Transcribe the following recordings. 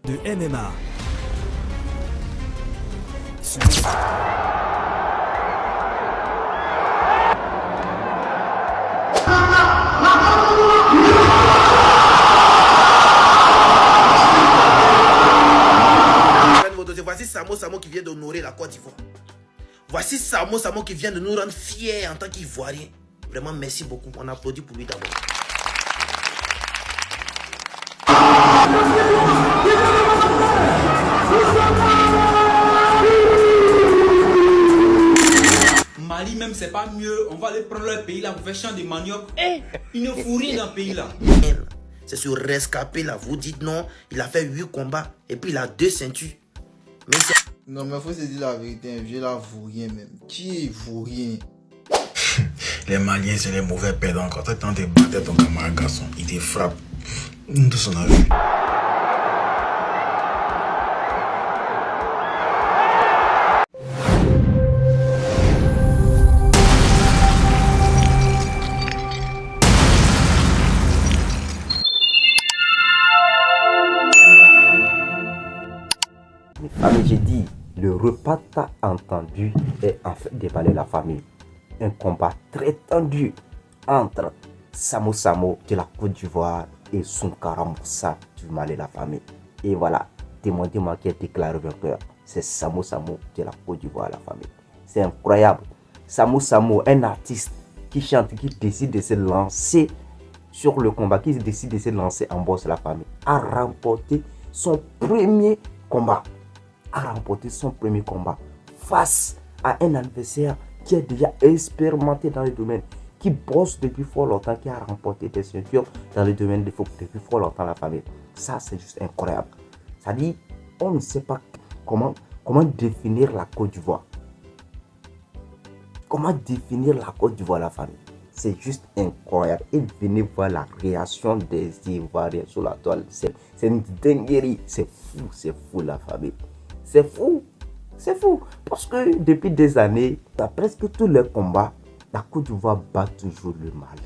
de MMA. Voici Samo qui vient d'honorer la Côte d'Ivoire. Voici Samo qui vient de nous rendre fiers en tant qu'Ivoiriens. Vraiment, merci beaucoup. On applaudit pour lui d'abord. Mali même c'est pas mieux, on va aller prendre leur pays là pour faire champ de manioc. Il ne faut rien dans le pays là. C'est sur rescapé là, vous dites non, il a fait 8 combats et puis il a 2 ceintures. Mais non mais faut se dire la vérité, un vieux là vaut rien même. Qui vaut rien? Les Maliens c'est les mauvais perdants. Quand tu tentes de battre ton camarade garçon, il te frappe. De son avis. Famille, j'ai dit, le repas t'as entendu est en fait déballer la famille. Un combat très tendu entre Samo de la Côte d'Ivoire et Sonkara Moussa du Mali la famille. Et voilà, témoin qui a déclaré vainqueur, c'est Samo de la Côte d'Ivoire la famille. C'est incroyable. Samo, un artiste qui chante, qui décide de se lancer sur le combat, qui décide de se lancer en boss la famille, a remporté son premier combat. Face à un adversaire qui est déjà expérimenté dans le domaine, qui bosse depuis fort longtemps, qui a remporté des ceintures dans le domaine de foot depuis fort longtemps la famille. Ça, c'est juste incroyable. Ça dit, on ne sait pas comment définir la Côte d'Ivoire. Comment définir la Côte d'Ivoire la famille? C'est juste incroyable. Et venez voir la réaction des Ivoiriens sur la toile. C'est une dinguerie. C'est fou la famille. C'est fou. Parce que depuis des années, dans presque tous les combats, la Côte d'Ivoire bat toujours le Mali.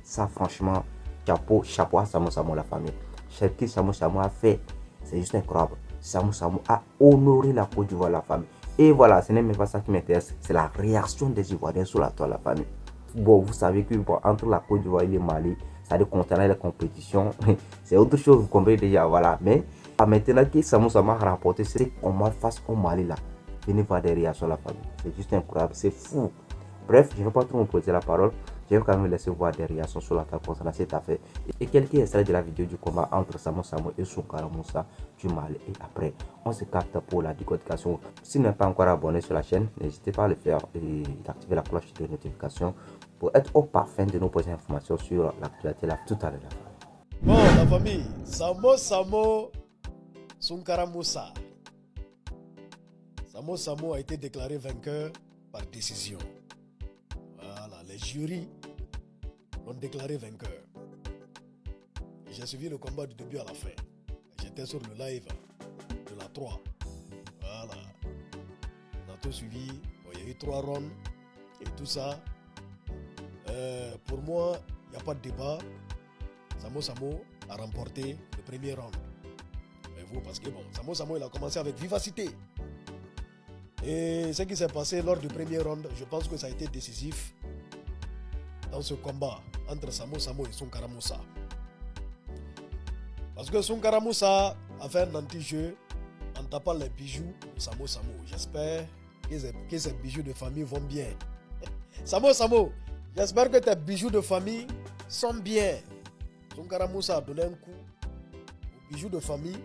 Ça, franchement, chapeau à Samo la famille. Ce que Samo a fait, c'est juste incroyable. Samo a honoré la Côte d'Ivoire la famille. Et voilà, ce n'est même pas ça qui m'intéresse. C'est la réaction des Ivoiriens sur la toile la famille. Bon, vous savez que entre la Côte d'Ivoire et le Mali, ça a concernant la compétition. C'est autre chose, vous comprenez déjà, voilà. Mais maintenant que Samo a remporté ce combat face au Mali là, venez voir des réactions la famille. C'est juste incroyable, c'est fou. Bref, je ne vais pas trop me poser la parole. Je vais quand même laisser voir des réactions sur la table concernant cette affaire. Et quelques extraits de la vidéo du combat entre Samo et Sonkara Moussa du Mali. Et après, on se capte pour la décortication. Si vous n'êtes pas encore abonné sur la chaîne, n'hésitez pas à le faire et d'activer la cloche de notification pour être au parfum de nos prochaines informations sur l'actualité là tout à l'heure. Bon, la famille, Samo, Sonkara Moussa. Samo a été déclaré vainqueur par décision. Voilà, les jurys l'ont déclaré vainqueur. J'ai suivi le combat du début à la fin. J'étais sur le live de la 3. Voilà. On a tout suivi. Bon, il y a eu 3 rounds et tout ça. Pour moi, il n'y a pas de débat. Samo a remporté le premier round. Mais vous, parce que bon, Samo il a commencé avec vivacité. Et ce qui s'est passé lors du premier round, je pense que ça a été décisif dans ce combat entre Samo et Sonkara Moussa. Parce que Sonkara Moussa a fait un anti-jeu en tapant les bijoux de Samo. J'espère que ces bijoux de famille vont bien. Samo, j'espère que tes bijoux de famille sont bien. Sonkara Moussa a donné un coup aux bijoux de famille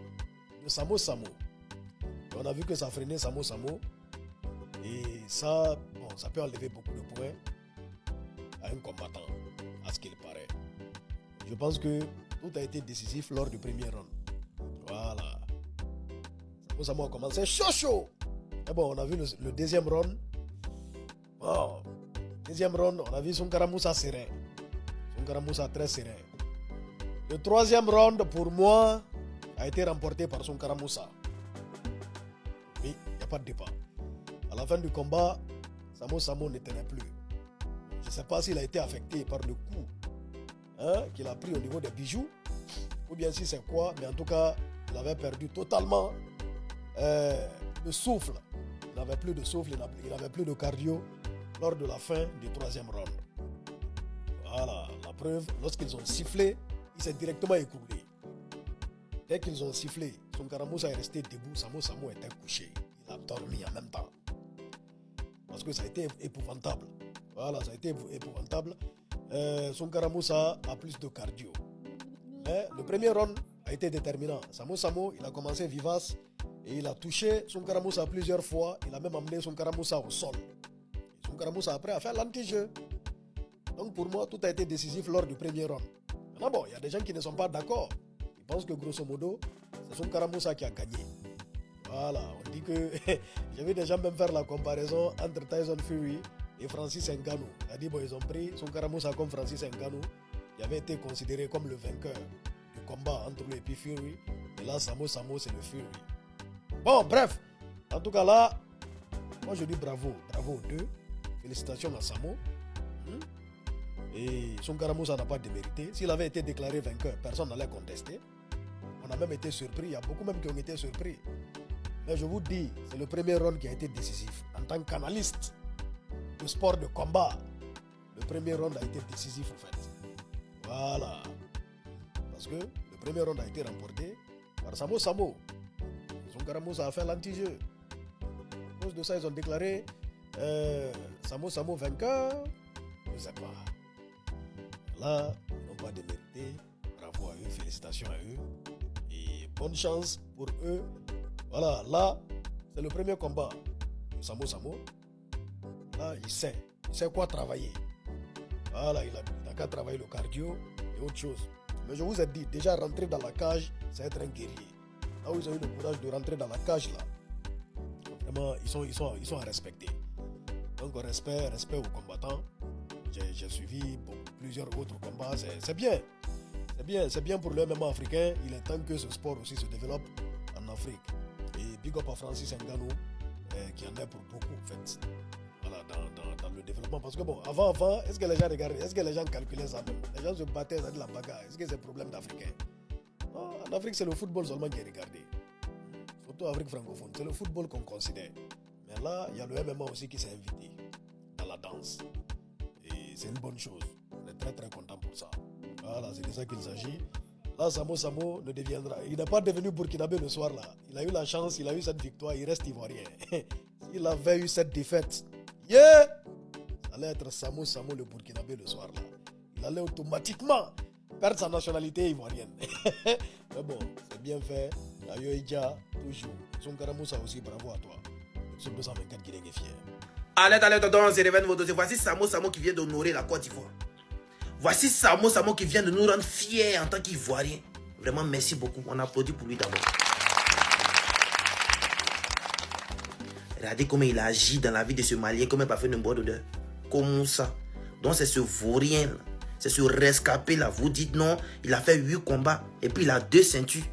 de Samo. Et on a vu que ça freinait Samo. Et ça, bon, ça peut enlever beaucoup de points à un combattant, à ce qu'il paraît. Je pense que tout a été décisif lors du premier round. Voilà. Samo a commencé chaud. Et bon, on a vu le deuxième round. Bon, deuxième round, on a vu Sonkara Moussa serein. Sonkara Moussa très serein. Le troisième round, pour moi, a été remporté par Sonkara Moussa. Oui, il n'y a pas de débat. À la fin du combat, Samo ne tenait plus. Je ne sais pas s'il a été affecté par le coup qu'il a pris au niveau des bijoux, ou bien si c'est quoi, mais en tout cas, il avait perdu totalement le souffle. Il n'avait plus de souffle, il n'avait plus de cardio lors de la fin du 3e round. Voilà, la preuve, lorsqu'ils ont sifflé, il s'est directement écroulé. Dès qu'ils ont sifflé, son Karamoussa est resté debout, Samo était couché. Il a dormi en même temps. Parce que ça a été épouvantable. Voilà, ça a été épouvantable. Son Karamoussa a plus de cardio. Mais le premier round a été déterminant. Samo, il a commencé vivace et il a touché son Karamoussa plusieurs fois. Il a même amené son Karamoussa au sol. Et son Karamoussa après a fait l'anti-jeu. Donc pour moi, tout a été décisif lors du premier round. Maintenant bon, il y a des gens qui ne sont pas d'accord. Ils pensent que grosso modo, c'est son Karamoussa qui a gagné. Voilà, on dit que... J'ai vu des gens même faire la comparaison entre Tyson Fury et Francis Ngannou. C'est-à-dire, bon, ils ont pris son Karamoussa comme Francis Ngannou, qui avait été considéré comme le vainqueur du combat entre lui et puis Fury. Et là, Samo, c'est le Fury. Bon, bref. En tout cas, là, moi je dis bravo. Bravo aux deux. Félicitations à Samo. Et son Karamoussa n'a pas démérité. S'il avait été déclaré vainqueur, personne n'allait contester. On a même été surpris. Il y a beaucoup même qui ont été surpris. Mais je vous dis, c'est le premier round qui a été décisif. En tant qu'analyste de sport de combat, le premier round a été décisif en fait. Voilà. Parce que le premier round a été remporté par Samo. Son Karamoussa a fait l'anti-jeu. À cause de ça, ils ont déclaré Samo vainqueur. Je ne sais pas. Là, ils n'ont pas démérité. Bravo à eux, félicitations à eux. Et bonne chance pour eux. Voilà, là, c'est le premier combat de Samo. Là, il sait quoi travailler. Voilà, il a qu'à travailler le cardio et autre chose. Mais je vous ai dit, déjà rentrer dans la cage, c'est être un guerrier. Là où ils ont eu le courage de rentrer dans la cage, là, vraiment, ils sont à respecter. Donc, respect aux combattants. J'ai suivi plusieurs autres combats. C'est bien. C'est bien pour le MMA africain. Il est temps que ce sport aussi se développe en Afrique. Et big up à Francis Ngannou, qui en est pour beaucoup, en fait. Voilà, dans le développement. Parce que bon, avant, est-ce que les gens regardaient, est-ce que les gens calculaient ça même? Les gens se battaient dans de la bagarre. Est-ce que c'est un problème d'Africains? Non, en Afrique, c'est le football seulement qui est regardé. Surtout en Afrique francophone. C'est le football qu'on considère. Mais là, il y a le MMA aussi qui s'est invité dans la danse. Et c'est une bonne chose. On est très très content pour ça. Voilà, c'est de ça qu'il s'agit. Là, Samo ne deviendra... Il n'est pas devenu burkinabé le soir là. Il a eu la chance, il a eu cette victoire, il reste ivoirien. S'il avait eu cette défaite, ça allait être Samo le burkinabé le soir là. Il allait automatiquement perdre sa nationalité ivoirienne. Mais bon, c'est bien fait. Ayoïdja, toujours. Son Karamoussa aussi, bravo à toi. Sur 224 Guinée est fier. Allez, on se réveille vos dossiers. Voici Samo qui vient d'honorer la Côte d'Ivoire. Voici Samo qui vient de nous rendre fiers en tant qu'Ivoiriens. Vraiment, merci beaucoup. On applaudit pour lui d'abord. Regardez comment il agit dans la vie de ce Malien, comme un parfait de bois d'odeur. Comment ça? Donc c'est ce vaurien, c'est ce rescapé là. Vous dites non, il a fait 8 combats et puis il a 2 ceintures.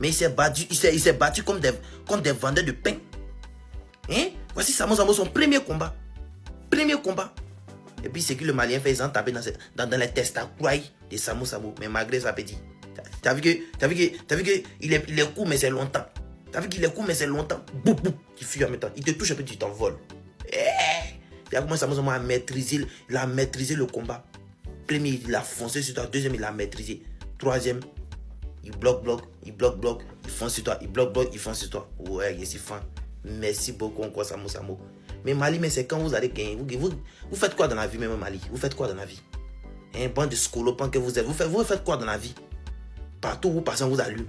Mais il s'est battu comme des vendeurs de pain. Hein? Voici Samo son premier combat. Et puis c'est que le Malien fait, ils ont tapé dans les testacouilles de Samo. Mais malgré ça, petit. T'as vu que il est court mais c'est longtemps. T'as vu qu'il est court mais c'est longtemps. Boum, il fuit en même temps. Il te touche un peu, tu t'envoles. Tu as comment Samo a maîtrisé, il a maîtrisé le combat. Premier, il a foncé sur toi. Deuxième, il a maîtrisé. Troisième, il bloque, il fonce sur toi. Il bloque, il fonce sur toi. Ouais, il est si fin. Merci beaucoup encore Samo. Mais Mali, mais c'est quand vous allez gagner. Vous faites quoi dans la vie même Mali? Vous faites quoi dans la vie? Un bande de scolopans que vous êtes. Vous faites quoi dans la vie? Partout où vous passez, on vous allume.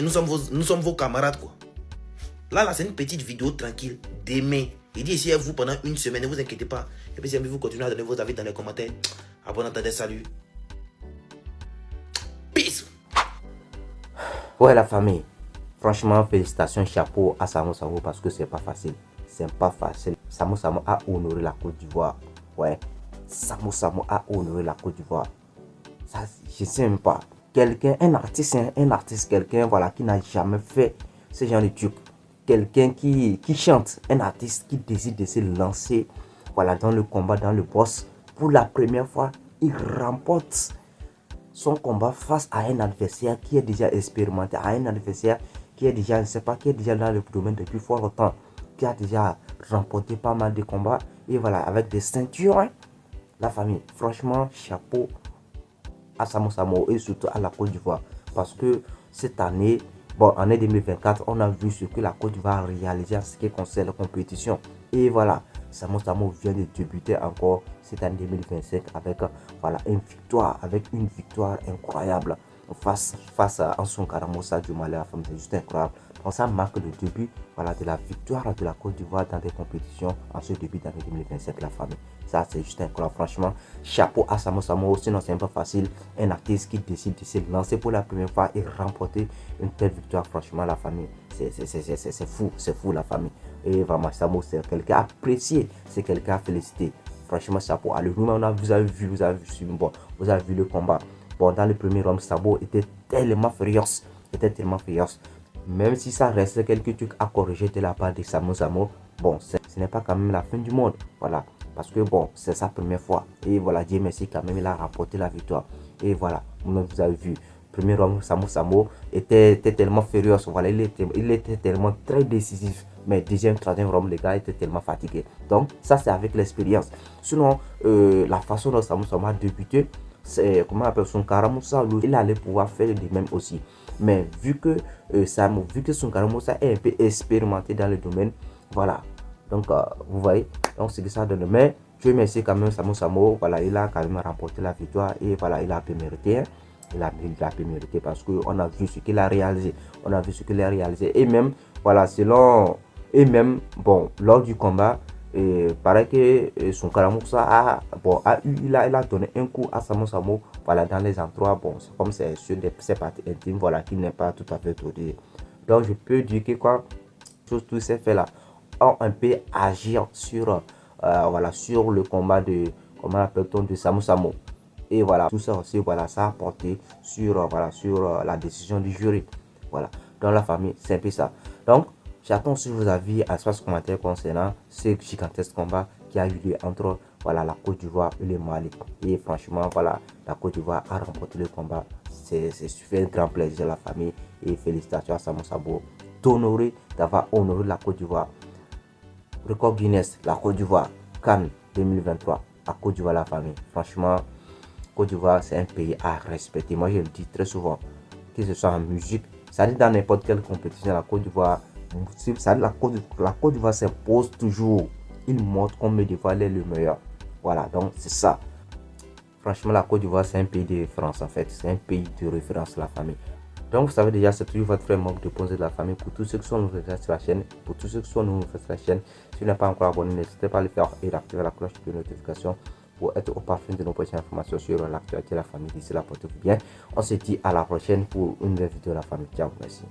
Nous sommes vos camarades quoi. Là, c'est une petite vidéo tranquille. Demain. Il dit ici à vous pendant une semaine, ne vous inquiétez pas. Et puis si vous continuez à donner vos avis dans les commentaires. Abonnez-vous, salut. Peace. Ouais la famille. Franchement, félicitations, chapeau à Samo parce que c'est pas facile. C'est pas facile. Samo a honoré la Côte d'Ivoire. Ouais. Samo a honoré la Côte d'Ivoire. Ça, je sais même pas. Un artiste, quelqu'un voilà, qui n'a jamais fait ce genre de truc. Quelqu'un qui chante, un artiste qui décide de se lancer voilà, dans le combat, dans le boss. Pour la première fois, il remporte son combat face à un adversaire qui est déjà expérimenté, à un adversaire qui est déjà, je ne sais pas, qui est déjà dans le domaine depuis fort longtemps, qui a déjà remporté pas mal de combats, et voilà, avec des ceintures, hein. La famille, franchement, chapeau à Samo Samo et surtout à la Côte d'Ivoire, parce que cette année, année 2024, on a vu ce que la Côte d'Ivoire a réalisé en ce qui concerne la compétition, et voilà, Samo Samo vient de débuter encore cette année 2025 avec avec une victoire incroyable face à Anson Karamosa du Mali. La femme, c'est juste incroyable. Donc ça marque le début de la victoire de la Côte d'Ivoire dans des compétitions en ce début d'année 2027, la famille. Ça, c'est juste incroyable. Franchement, chapeau à Samo Samo. Sinon, c'est un peu facile. Un artiste qui décide de se lancer pour la première fois et remporter une telle victoire. Franchement, la famille, c'est fou, la famille. Et vraiment, Samo, c'est quelqu'un apprécié. C'est quelqu'un à féliciter. Franchement, chapeau à lui. Vous avez vu le combat. Dans le premier round, Samo était tellement féroce. Même si ça reste quelques trucs à corriger de la part de Samo Samo, ce n'est pas quand même la fin du monde. Voilà. Parce que c'est sa première fois. Et voilà, Dieu merci quand même, il a remporté la victoire. Et voilà, vous avez vu. Premier round, Samo Samo était tellement féroce. Voilà, il était tellement très décisif. Mais deuxième, troisième round, les gars étaient tellement fatigués. Donc, ça, c'est avec l'expérience. Sinon, la façon dont Samo Samo a débuté, c'est, comment on appelle son Karamosa, il allait pouvoir faire de même aussi. Mais vu que son Karamosa est un peu expérimenté dans le domaine, voilà. Donc, vous voyez, donc c'est que ça donne. Mais Dieu merci quand même, Samo Samo, voilà, il a quand même remporté la victoire et voilà, il a pu mériter. Il a pu mériter parce qu'on a vu ce qu'il a réalisé. Et même, voilà, lors du combat, paraît que son Karamosa il a donné un coup à Samo Samo, voilà, dans les endroits, c'est comme c'est sur ses parties intimes, voilà, qui n'est pas tout à fait autorisé. Donc, je peux dire que tous ces faits-là ont un peu agir sur le combat de, comment appelle-t-on, de Samo Samo. Et voilà, tout ça aussi, voilà, ça a porté sur la décision du jury. Voilà, dans la famille, c'est un peu ça. Donc, j'attends sur vos avis à espace commentaire concernant ce gigantesque combat qui a eu lieu entre la Côte d'Ivoire et le Mali. Et franchement, voilà, la Côte d'Ivoire a remporté le combat. C'est un grand plaisir à la famille. Et félicitations à Samo Samo d'avoir honoré la Côte d'Ivoire. Record Guinness, la Côte d'Ivoire, Cannes 2023, la Côte d'Ivoire, la famille. Franchement, Côte d'Ivoire, c'est un pays à respecter. Moi, je le dis très souvent, que ce soit en musique, ça dit dans n'importe quelle compétition, la Côte d'Ivoire, la Côte d'Ivoire s'impose toujours. Il montre qu'on me d'Ivoire est le meilleur. Voilà, donc c'est ça. Franchement, la Côte d'Ivoire, c'est un pays de référence en fait. C'est un pays de référence, la famille. Donc, vous savez déjà, c'est toujours votre frère Mob de Poser de la famille. Pour tous ceux qui sont nouveaux sur la chaîne, si vous n'êtes pas encore abonné, n'hésitez pas à le faire et d'activer la cloche de notification pour être au parfum de nos prochaines informations sur l'actualité de la famille. D'ici là, portez-vous bien. On se dit à la prochaine pour une nouvelle vidéo de la famille. Ciao, merci.